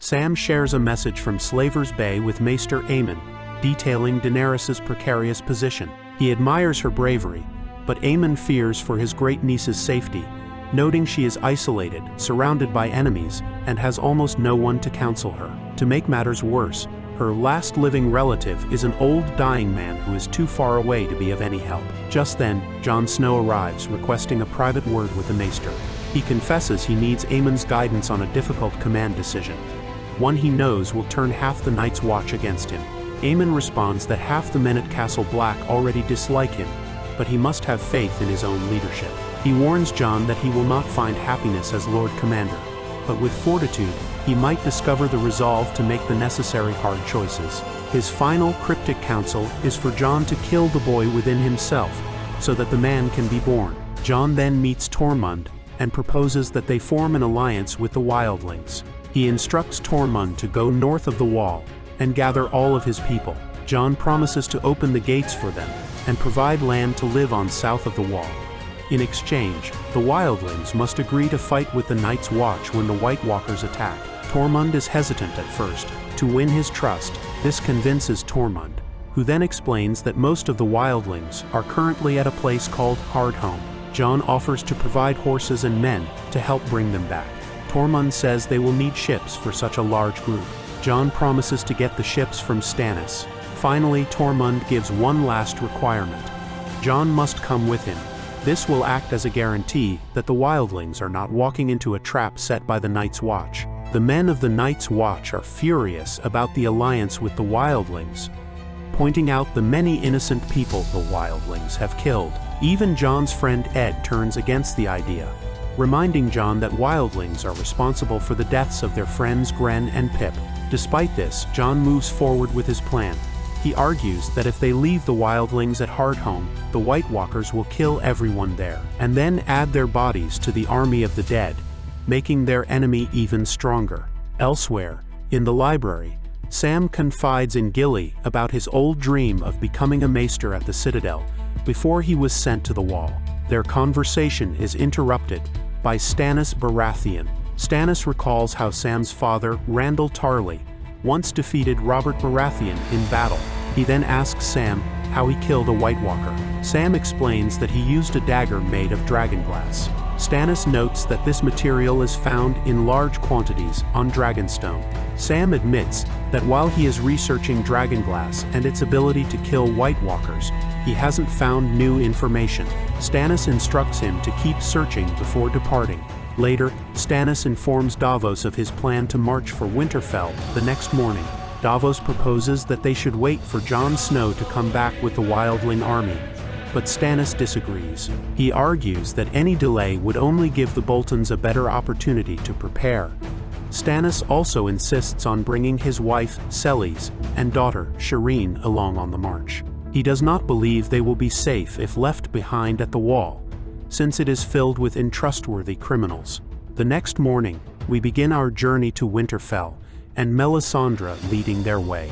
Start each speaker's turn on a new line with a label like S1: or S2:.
S1: Sam shares a message from Slaver's Bay with Maester Aemon, detailing Daenerys' precarious position. He admires her bravery, but Aemon fears for his great niece's safety, noting she is isolated, surrounded by enemies, and has almost no one to counsel her. To make matters worse, her last living relative is an old dying man who is too far away to be of any help. Just then, Jon Snow arrives, requesting a private word with the Maester. He confesses he needs Aemon's guidance on a difficult command decision, one he knows will turn half the Night's Watch against him. Aemon responds that half the men at Castle Black already dislike him, but he must have faith in his own leadership. He warns Jon that he will not find happiness as Lord Commander, but with fortitude, he might discover the resolve to make the necessary hard choices. His final cryptic counsel is for Jon to kill the boy within himself, so that the man can be born. Jon then meets Tormund and proposes that they form an alliance with the Wildlings. He instructs Tormund to go north of the wall and gather all of his people. Jon promises to open the gates for them and provide land to live on south of the wall. In exchange, the Wildlings must agree to fight with the Night's Watch when the White Walkers attack. Tormund is hesitant at first. To win his trust, this convinces Tormund, who then explains that most of the Wildlings are currently at a place called Hardhome. Jon offers to provide horses and men to help bring them back. Tormund says they will need ships for such a large group. Jon promises to get the ships from Stannis. Finally, Tormund gives one last requirement. Jon must come with him. This will act as a guarantee that the Wildlings are not walking into a trap set by the Night's Watch. The men of the Night's Watch are furious about the alliance with the Wildlings, pointing out the many innocent people the Wildlings have killed. Even Jon's friend Ed turns against the idea, reminding Jon that Wildlings are responsible for the deaths of their friends Gren and Pip. Despite this, Jon moves forward with his plan. He argues that if they leave the Wildlings at Hardhome, the White Walkers will kill everyone there, and then add their bodies to the army of the dead, making their enemy even stronger. Elsewhere, in the library, Sam confides in Gilly about his old dream of becoming a maester at the Citadel before he was sent to the Wall. Their conversation is interrupted by Stannis Baratheon. Stannis recalls how Sam's father, Randall Tarley, once defeated Robert Baratheon in battle. He then asks Sam how he killed a White Walker. Sam explains that he used a dagger made of dragonglass. Stannis notes that this material is found in large quantities on Dragonstone. Sam admits that while he is researching dragonglass and its ability to kill White Walkers, he hasn't found new information. Stannis instructs him to keep searching before departing. Later, Stannis informs Davos of his plan to march for Winterfell the next morning. Davos proposes that they should wait for Jon Snow to come back with the Wildling army, but Stannis disagrees. He argues that any delay would only give the Boltons a better opportunity to prepare. Stannis also insists on bringing his wife, Selise, and daughter, Shireen, along on the march. He does not believe they will be safe if left behind at the Wall, since it is filled with untrustworthy criminals. The next morning, we begin our journey to Winterfell, and Melisandre leading their way.